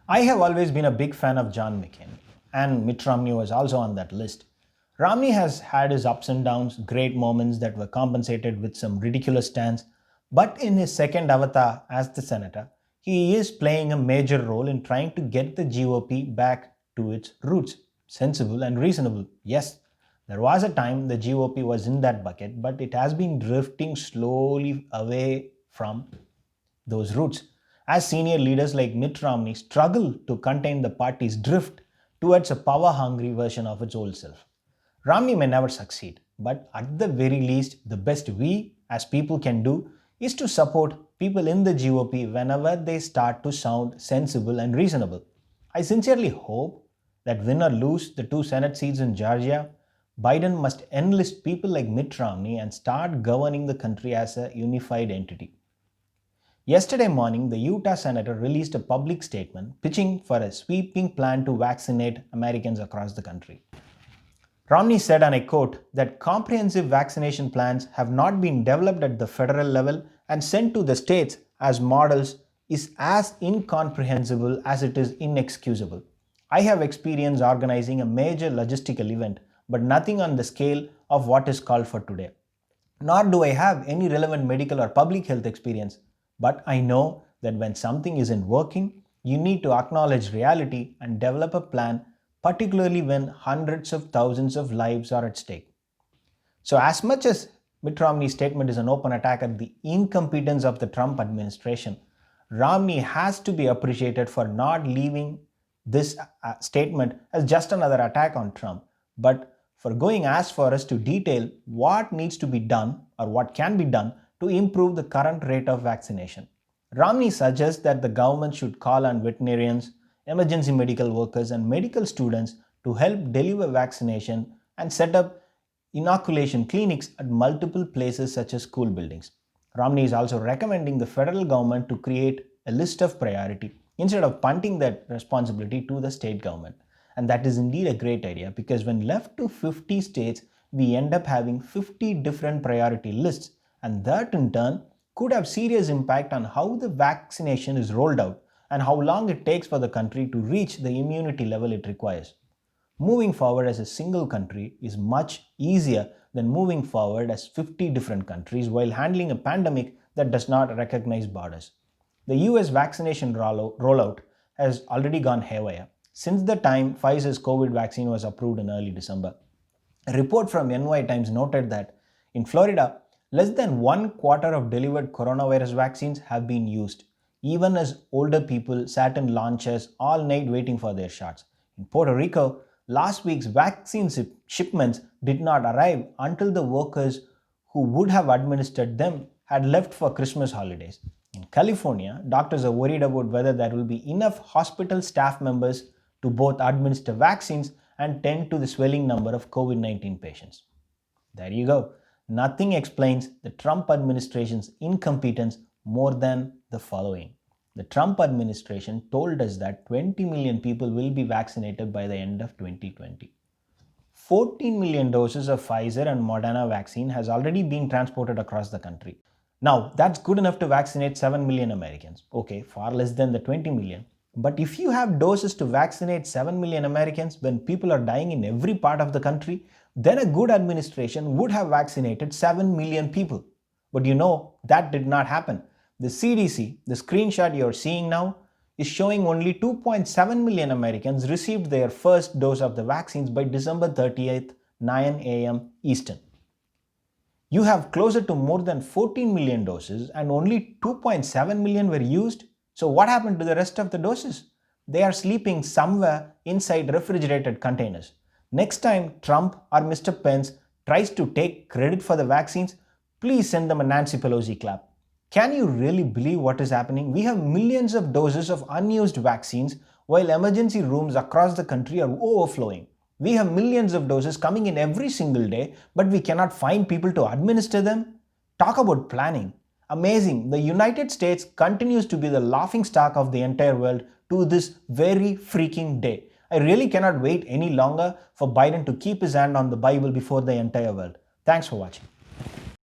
I have always been a big fan of John McCain, and Mitt Romney was also on that list. Romney has had his ups and downs, great moments that were compensated with some ridiculous stands, but in his second avatar as the senator, he is playing a major role in trying to get the GOP back to its roots, sensible and reasonable. Yes, there was a time the GOP was in that bucket, but it has been drifting slowly away from those roots, as senior leaders like Mitt Romney struggle to contain the party's drift towards a power hungry version of its old self. Romney may never succeed, but at the very least, the best we as people can do is to support people in the GOP whenever they start to sound sensible and reasonable. I sincerely hope that win or lose the two Senate seats in Georgia, Biden must enlist people like Mitt Romney and start governing the country as a unified entity. Yesterday morning, the Utah senator released a public statement pitching for a sweeping plan to vaccinate Americans across the country. Romney said, and I quote, that comprehensive vaccination plans have not been developed at the federal level and sent to the states as models is as incomprehensible as it is inexcusable. I have experience organizing a major logistical event, but nothing on the scale of what is called for today. Nor do I have any relevant medical or public health experience. But I know that when something isn't working, you need to acknowledge reality and develop a plan, particularly when hundreds of thousands of lives are at stake. So, as much as Mitt Romney's statement is an open attack at the incompetence of the Trump administration, Romney has to be appreciated for not leaving this statement as just another attack on Trump, but for going as far as to detail what needs to be done or what can be done to improve the current rate of vaccination. Romney suggests that the government should call on veterinarians, emergency medical workers, and medical students to help deliver vaccination and set up inoculation clinics at multiple places such as school buildings. Romney is also recommending the federal government to create a list of priority instead of punting that responsibility to the state government. And that is indeed a great idea because when left to 50 states, we end up having 50 different priority lists, and that in turn could have serious impact on how the vaccination is rolled out and how long it takes for the country to reach the immunity level it requires. Moving forward as a single country is much easier than moving forward as 50 different countries while handling a pandemic that does not recognize borders. The US vaccination rollout has already gone haywire since the time Pfizer's COVID vaccine was approved in early December. A report from NY Times noted that in Florida, less than 1/4 of delivered coronavirus vaccines have been used, even as older people sat in lawn chairs all night waiting for their shots. In Puerto Rico, last week's vaccine shipments did not arrive until the workers who would have administered them had left for Christmas holidays. In California, doctors are worried about whether there will be enough hospital staff members to both administer vaccines and tend to the swelling number of COVID-19 patients. There you go. Nothing explains the Trump administration's incompetence more than the following. The Trump administration told us that 20 million people will be vaccinated by the end of 2020. 14 million doses of Pfizer and Moderna vaccine has already been transported across the country. Now, that's good enough to vaccinate 7 million Americans. Okay, far less than the 20 million. But if you have doses to vaccinate 7 million Americans when people are dying in every part of the country, then a good administration would have vaccinated 7 million people. But you know, that did not happen. The CDC, the screenshot you're seeing now, is showing only 2.7 million Americans received their first dose of the vaccines by December 30th, 9 a.m. Eastern. You have closer to more than 14 million doses and only 2.7 million were used. So what happened to the rest of the doses? They are sleeping somewhere inside refrigerated containers. Next time Trump or Mr. Pence tries to take credit for the vaccines, please send them a Nancy Pelosi clap. Can you really believe what is happening? We have millions of doses of unused vaccines while emergency rooms across the country are overflowing. We have millions of doses coming in every single day, but we cannot find people to administer them. Talk about planning. Amazing. The United States continues to be the laughingstock of the entire world to this very freaking day. I really cannot wait any longer for Biden to keep his hand on the Bible before the entire world. Thanks for watching.